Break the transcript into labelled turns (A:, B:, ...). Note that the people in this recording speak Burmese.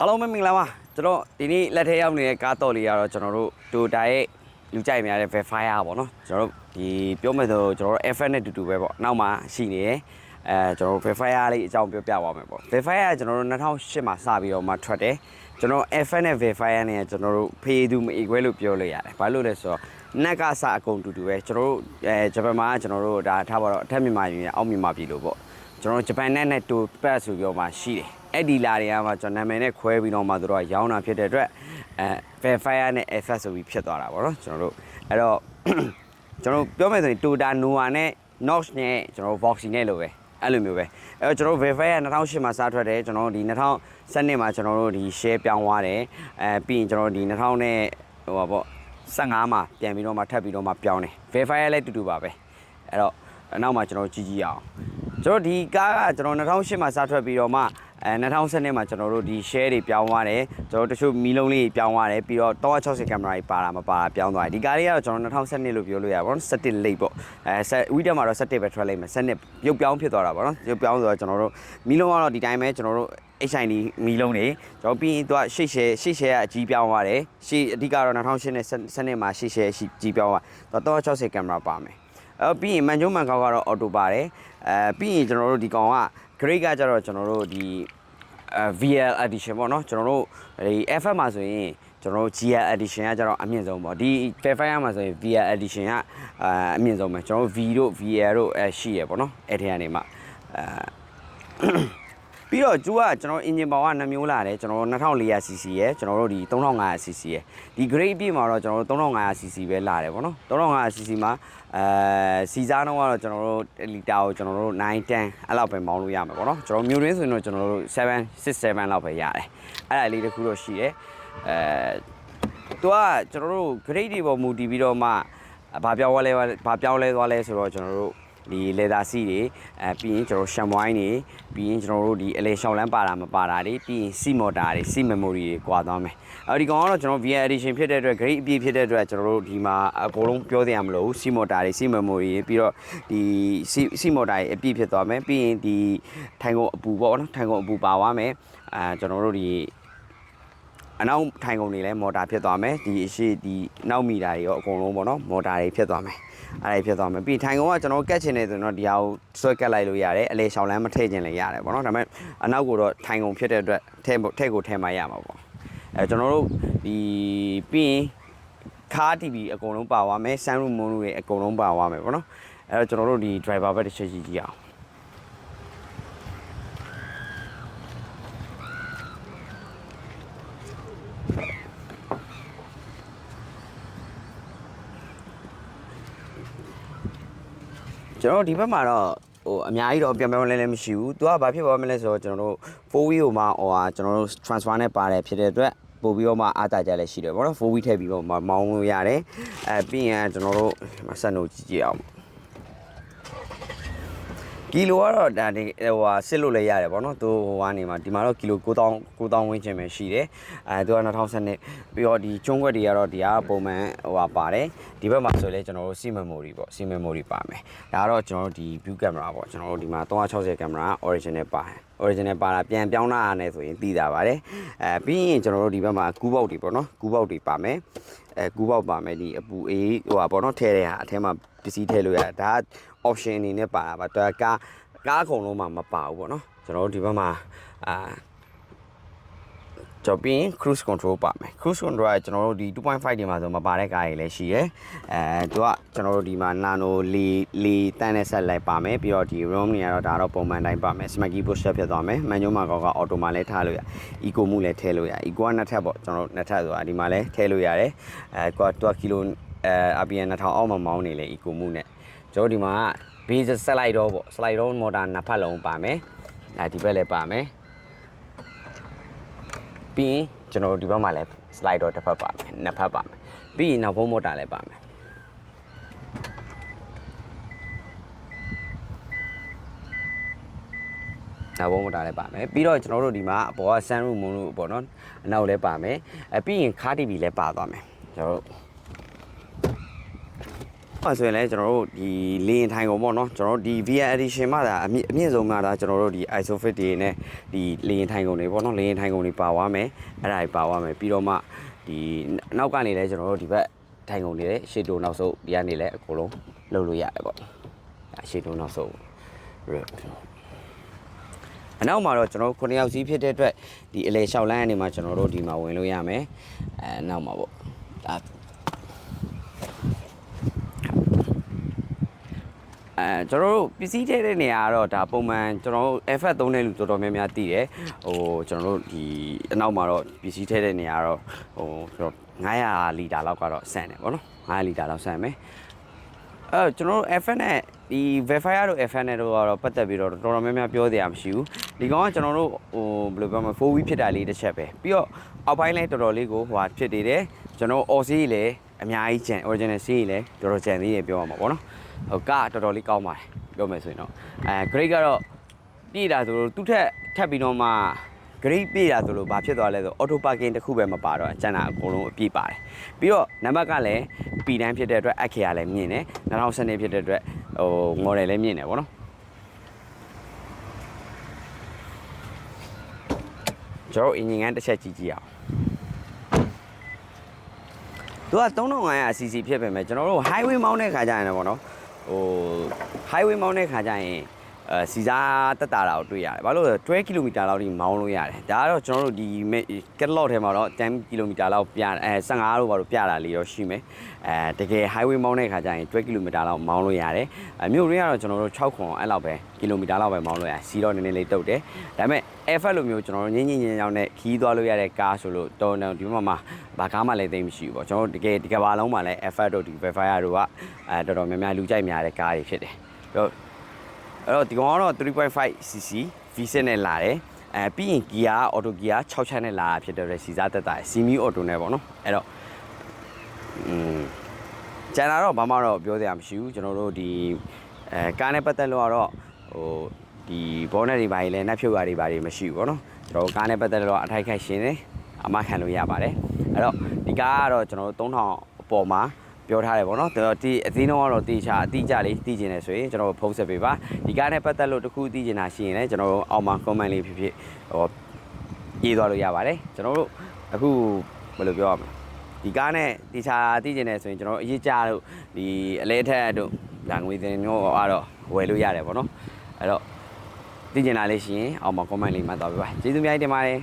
A: အားလုံးပဲမင်္ဂလာပါကျွန်တော်ဒီနေ့လက်ထဲရောက်နေတဲ့ကားတော်လေးကတော့ကျွန်တော်တို့ Toyota ရဲ့လူကြိုက်များတဲ့ Verifier ပေါ့နော်ကျွန်တော်တို့ဒီပြောမယ်ဆိုကျွန်တော်တို့ FF နဲ့တူတူပဲပေါ့နောက်မှရှိနေတယ်ကျွန်တော်တို့ Verifier လေးအကြောင်းပြောပြပါမယ်ပေါ့ Verifier ကျွန်တော်တို့2008မှာစပြီးတော့မှထွက်တယ်ကျွန်တော် FF နဲ့ Verifier နဲ့ကျွန်တော်တို့ဖေးသူမအေခွဲလို့ပြောလို့ရတယ်ဘာလို့လဲဆိုတော့နက်ကစအကုန်တူတူပဲကျွန်တော်တို့ဂျပန်မှာကျွန်တော်တို့ဒါထားပါတော့အထက်မြန်မာပြည်နဲ့အောက်မြန်မာပြည်လို့ပေါ့ကျွန်တော်ဂျပန်နဲ့တူပတ်ဆိုပြီးတော့မှရှိတယ်အဲ့ဒီလာတွေကမှကျွန်တော်နာမည်နဲ့ခွဲပြီးတော့မှတို့ကရောင်းတာဖြစ်တဲ့အတွက်Verifier နဲ့ FF ဆိုပြီးဖြစ်သွားတာပေါ့နော်ကျွန်တော်တို့အဲ့တော့ကျွန်တော်ပြောမယ်ဆိုရင် Toyota Nova နဲ့ Nox နဲ့ကျွန်တော် Voxy နဲ့လို့ပဲအဲ့လိုမျိုးပဲအဲ့တော့ကျွန်တော် Verifier 2008မှာစထွက်တယ်ကျွန်တော်ဒီ2012မှာကျွန်တော်တို့ဒီ share ပြောင်းသွားတယ်ပြီးရင်ကျွန်တော်ဒီ2000နဲ့ဟိုပါပေါ့15မှာပြန်ပြီးတော့မှထပ်ပြီးတော့မှပြောင်းတယ် Verifier လည်းတူတူပါပဲအဲ့တော့နောက်မှကျွန်တော်ကြည့်အောင်ကျွန်တော်ဒီကားကကျွန်တော်2008မှာစထွက်ပြီးတော့မှ2012မှာကျွန်တော်တို့ဒီ share တွေပြောင်းသွားတယ်ကျွန်တော်တချို့မီးလုံးလေးပြောင်းသွားတယ်ပြီးတော့360ကင်မရာကြီးပါတာမပါပြောင်းသွားတယ်ဒီကားလေးကတော့ကျွန်တော်2012လို့ပြောလို့ရပါတော့17လိပ်ပေါ့ဝီတက်မှာတော့17ပဲထွက်လိုက်မယ်17ရုပ်ပြောင်းဖြစ်သွားတာပေါ့နော်ရုပ်ပြောင်းဆိုတော့ကျွန်တော်တို့မီးလုံးကတော့ဒီတိုင်းပဲကျွန်တော်တို့ HID မီးလုံးတွေကျွန်တော်ပြီးရင်သူကရှေ့ share ကအကြီးပြောင်းသွားတယ်ရှေ့အဓိကတော့2008နဲ့12မှာရှေ့ share ကြီးပြောင်းသွားတော့360ကင်မရာပါမယ်ပြီးရင်မန်ကျုံမန်ကောက်ကတော့ auto ပါတယ်ပြီးရင်ကျွန်တော်တို့ဒီကောင်က grade ကကြတော့ကျွန်တော်တို့ဒီVL edition ပေါ့နော်ကျွန်တော်တို့ဒီ FF မှာဆိုရင်ကျွန်တော်တို့ GL edition ကကြတော့အမြင့်ဆုံးပေါ့ဒီ Verifier မှာဆိုရင် VL edition ကအမြင့်ဆုံးပဲကျွန်တော်တို့ V တို့ VL တို့ရှိရပေါ့နော်အဲ့ထဲကနေမှပြီးတော့ကျူကကျွန်တော် engine power က2မျိုးလာတယ်ကျွန်တော်တို့ 2400cc ရယ်ကျွန်တော်တို့ဒီ 3500cc ရယ်ဒီ grade အပြည့်မှာတော့ကျွန်တော်တို့ 3500cc ပဲလာတယ်ပေါ့နော် 3500cc မှာစီစားတော့ကတော့ကျွန်တော်တို့လီတာကိုကျွန်တော်တို့9 10အဲ့လောက်ပဲမောင်းလို့ရမှာပေါ့နော်ကျွန်တော်မျိုးရင်းဆိုရင်တော့ကျွန်တော်တို့7 6 7လောက်ပဲရတယ်အဲ့ဒါလေးတစ်ခုတော့ရှိတယ်သူကကျွန်တော်တို့ grade တွေပေါ်မူတည်ပြီးတော့မှဘာပြောင်းလဲသွားလဲဆိုတော့ကျွန်တော်တို့ဒီလေသာစီတွေပြီးရင်ကျွန်တော်ရှမ်ဝိုင်းတွေပြီးရင်ကျွန်တော်တို့ဒီအလေရှောင်းလန်းပါတာမပါတာတွေပြီးရင်စီမော်တာတွေစီမမိုရီတွေကွာသွားမယ်ဒီကောင်ကတော့ကျွန်တော် VL edition ဖြစ်တဲ့အတွက် grade အပြည့်ဖြစ်တဲ့အတွက်ကျွန်တော်တို့ဒီမှာအကုန်လုံးပြောသေးရမလို့စီမော်တာတွေစီမမိုရီပြီးတော့ဒီစီမော်တာတွေအပြည့်ဖြစ်သွားမယ်ပြီးရင်ဒီထိုင်ကုန်အပူပေါ့နော်ထိုင်ကုန်အပူပါသွားမယ်ကျွန်တော်တို့ဒီအနောက်ထိုင်ကုန်တွေလည်းမော်တာဖြစ်သွားမယ်ဒီအရှိဒီနောက်မီတာတွေရောအကုန်လုံးပေါ့နော်မော်တာတွေဖြစ်သွားမယ်အဲ့ဒါဖြစ်သွားမယ်ပြီးထိုင်ကုန်ကကျွန်တော်ကတ်ချင်နေဆိုတော့ဒီဟာကိုဆွဲကတ်လိုက်လို့ရတယ်အလေရှောင်းလမ်းမထည့်ခြင်းလည်းရတယ်ပေါ့နော်ဒါပေမဲ့အနောက်ကိုတော့ထိုင်ကုန်ဖြစ်တဲ့အတွက်ထည့်ကိုထည့်မှရမှာပေါ့ကျွန်တော်တို့ဒီပြီးရင်ခါး TV အကုန်လုံးပါသွားမယ် sunroof moon တွေအကုန်လုံးပါသွားမယ်ပေါ့နော်အဲ့တော့ကျွန်တော်တို့ဒီ driver ဘက်တစ်ချက်ကြည့်အောင်ကျွန်တော်ဒီဘက်မှာတော့ဟိုအများကြီးတော့ပြောင်းလဲမရှိဘူးသူကဘာဖြစ်သွားမလဲဆိုတော့ကျွန်တော်တို့ 4wheel ကိုမှဟိုဟာကျွန်တော်တို့ transfer နဲ့ပါတယ်ဖြစ်တဲ့အတွက်ပို့ပြီးတော့မှအားတာကြလည်းရှိတယ်ပေါ့နော် 4wheel ထည့်ပြီးတော့မှမောင်းလို့ရတယ်ပြီးရင်ကျွန်တော်တို့ဆက်နှုတ်ကြည့်အောင်ကီလိုကတော့ဒါဒီဟိုဟာစစ်လို့လည်းရတယ်ပေါ့နော်သူဟိုကနေမှာဒီမှာတော့ကီလို9000ဝန်းကျင်ပဲရှိတယ်သူက2012ပြီးတော့ဒီကျွန်းခွက်တွေကတော့ဒီကပုံမှန်ဟိုဟာပါတယ်ဒီဘက်မှာဆိုလဲကျွန်တော်တို့ C memory ပေါ့ C memory ပါမယ်ဒါကတော့ကျွန်တော်တို့ဒီ view camera ပေါ့ကျွန်တော်တို့ဒီမှာ360 camera original ပါတယ် original ပါတာပြန်ပြောင်းတာနဲ့ဆိုရင်သိတာပါတယ်ပြီးရင်ကျွန်တော်တို့ဒီဘက်မှာကူးပေါက်တွေပေါ့နော်ကူးပေါက်တွေပါမယ်ကူးပေါက်ပါမယ်ဒီအပူအေးဟိုဟာပေါ့နော်ထဲတဲ့ဟာအထဲမှာပစ္စည်းထည့်လို့ရတယ်ဒါက option အနေနဲ့ပါတာပါဒါကားအကုန်လုံးမှာမပါဘူးပေါ့နော်ကျွန်တော်တို့ဒီဘက်မှာကျော်ပြီး cruise control ပါမယ် cruise control ကကျွန်တော်တို့ဒီ 2.5 တွေမှာဆိုမပါတဲ့ကားတွေလည်းရှိရယ်သူကကျွန်တော်တို့ဒီမှာ nano လေတန်းနဲ့ဆက်လိုက်ပါမယ်ပြီးတော့ဒီ room တွေကတော့ဒါတော့ပုံမှန်တိုင်းပါမယ် smacky push up ဖြစ်သွားမယ် manual မှာကော auto မှာလည်းထားလို့ရ eco မှုလည်းထည့်လို့ရ eco ကနှစ်ထပ်ပေါ့ကျွန်တော်တို့နှစ်ထပ်ဆိုတာဒီမှာလည်းထည့်လို့ရတယ်သူကကီလိုRPM 2000အောက်မှာမောင်းနေလေ eco မှုနဲ့ကျွန်တော်ဒီမှာ base slide တော့ပေါ့ slide တော့ motor နှစ်ဖက်လုံးပါမယ်ဒီဘက်လည်းပါမယ်ပြီးရင်ကျွန်တော်ဒီဘက်မှာလည်း slide တော့တစ်ဖက်ပါမယ်နှစ်ဖက်ပါမယ်ပြီးရင်နောက်ဘုံ motor လည်းပါမယ်နောက်ဘုံ motor လည်းပါမယ်ပြီးတော့ကျွန်တော်တို့ဒီမှာအပေါ်က sunroof moon လို့ပေါ့နော်အနောက်လည်းပါမယ်ပြီးရင်ခါး TV လည်းပါသွားမယ်ကျွန်တော်တို့ ဆိုရင်လည်းကျွန်တော်တို့ဒီလင်းထိုင်ကုန်ပေါ့နော်ကျွန်တော်တို့ဒီ VN edition မှာဒါအမြင့်ဆုံးမှာဒါကျွန်တော်တို့ဒီ isofit တွေနဲ့ဒီလင်းထိုင်ကုန်တွေပေါ့နော်လင်းထိုင်ကုန်တွေပါသွားမယ်အဲ့ဒါတွေပါသွားမယ်ပြီးတော့မှဒီနောက်ကနေလည်းကျွန်တော်တို့ဒီဘက်ထိုင်ကုန်တွေလည်းရှေ့တိုးနောက်ဆုပ်ဒီကနေလည်းအကုန်လုံးလုပ်လို့ရတယ်ပေါ့ရှေ့တိုးနောက်ဆုပ်အနောက်မှာတော့ကျွန်တော်9ယောက်စီးဖြစ်တဲ့အတွက်ဒီအလေလျှောက်လန်းအနေမှာကျွန်တော်တို့ဒီမှာဝင်လို့ရမယ်နောက်မှာပေါ့ဒါကျွန်တော်တို့ပစ္စည်းထည့်တဲ့နေရာကတော့ဒါပုံမှန်ကျွန်တော်တို့ FF သုံးတဲ့လူတော်တော်များများသိတယ်ဟိုကျွန်တော်တို့ဒီအနောက်မှာတော့ပစ္စည်းထည့်တဲ့နေရာကတော့ဟို900လီတာလောက်ကတော့ဆန်တယ်ပေါ့နော်900လီတာလောက်ဆန်မယ်ကျွန်တော်တို့ FF နဲ့ဒီ Verifier တို့ FF နဲ့တို့ကတော့ပတ်သက်ပြီးတော့တော်တော်များများပြောစရာမရှိဘူးဒီကောင်ကကျွန်တော်တို့ဟိုဘယ်လိုပြောမလဲ 4 week ဖြစ်တာလေးတစ်ချက်ပဲပြီးတော့အောက်ပိုင်းလည်းတော်တော်လေးကိုဟိုဟာဖြစ်နေတယ်ကျွန်တော် OC လည်းအများကြီးကျန် original C လည်းတော်တော်ကျန်သေးတယ်ပြောရမှာပေါ့နော်ဟိုကတော်တော်လေးကောင်းပါတယ်ပြောမယ်ဆိုရင်တော့grade ကတော့ပြည့်တာဆိုလို့သူ့ထပ်ပြီးတော့မှ grade ပြည့်တာဆိုလို့ဘာဖြစ်သွားလဲဆို auto parking တစ်ခုပဲမပါတော့ကျန်တာအကုန်လုံးအပြည့်ပါတယ်ပြီးတော့နံပါတ်ကလည်း P တန်းဖြစ်တဲ့အတွက်အခရာလည်းမြင့်တယ်2012ဖြစ်တဲ့အတွက်ဟို model လည်းမြင့်တယ်ပေါ့နော်ကျွန်တော် engine ကတစ်ချက်ကြည့်ကြည့်အောင်သူက3500cc ဖြစ်ပေမဲ့ကျွန်တော်တို့ highway မောင်းတဲ့ခါကျရင်လည်းပေါ့နော်ဟို highway မောင်းတဲ့ခါကျရင်စီစားတက်တာကိုတွေ့ရတယ်ဘာလို့လဲ12 km လောက်ထိမောင်းလို့ရတယ်ဒါကတော့ကျွန်တော်တို့ဒီ catalog ထဲမှာတော့10 km လောက်ပြ15လို့ဘာလို့ပြတာလေးတော့ရှိမယ်တကယ် highway မောင်းတဲ့ခါကျရင်12 km လောက်မောင်းလို့ရတယ်မြို့ရင်းကတော့ကျွန်တော်တို့6ခွန်အဲ့လောက်ပဲ km လောက်ပဲမောင်းလို့ရတယ်စီတော့နည်းနည်းလေးတုတ်တယ်ဒါပေမဲ့ FF လိုမျိုးကျွန်တော်တို့ညင်းရောက်နဲ့ခီးသွားလို့ရတဲ့ကားဆိုလို့တော်တော်ဒီမှာဘာကားမှလည်းသိမရှိဘူးပေါ့ကျွန်တော်တို့တကယ်ဒီကဘာလုံးမှာလည်း FF တို့ဒီ Verifier တို့ကတော်တော်များများလူကြိုက်များတဲ့ကားတွေဖြစ်တယ်ပြီးတော့အဲ့တော့ဒီကောင်ကတော့ 3.5cc V6 နဲ့လာတယ်ပြီးရင် gear auto gear 6ချက်နဲ့လာတာဖြစ်တဲ့စီစားတက်တာ semi auto နဲ့ပေါ့နော်အဲ့တော့ကျန်တာတော့ဘာမှတော့ပြောစရာမရှိဘူးကျွန်တော်တို့ဒီကားနဲ့ပတ်သက်လို့ကတော့ဟိုဒီဘောနက်တွေဘာတွေလဲနှက်ဖြုတ်ရတွေဘာတွေမရှိဘူးပေါ့နော်ကျွန်တော်ကားနဲ့ပတ်သက်လို့အထိုက်ခိုက်ရှင်းတယ်အမခံလို့ရပါတယ်အဲ့တော့ဒီကားကတော့ကျွန်တော်တို့3000အပေါ်မှာပြောထားတယ်ပေါ့နော်ဒီအသင်းတော့ကတော့တေချာအတိအကျလေးသိကျင်နေဆိုရင်ကျွန်တော်ဖုန်းဆက်ပေးပါဒီကားနဲ့ပတ်သက်လို့တခုသိကျင်တာရှိရင်လည်းကျွန်တော်တို့အောက်မှာ comment လေးဖြစ်ဖြစ်ဟောရေးသွားလို့ရပါတယ်ကျွန်တော်တို့အခုဘယ်လိုပြောရမလဲဒီကားနဲ့တေချာသိကျင်နေဆိုရင်ကျွန်တော်အရေးကြလို့ဒီအလဲထက်တို့ဒါငွေသင်မျိုးကတော့ဝယ်လို့ရတယ်ပေါ့နော်အဲ့တော့သိကျင်တာလေးရှိရင်အောက်မှာ comment လေးမှတ်သွားပေးပါကျေးဇူးများတင်ပါတယ်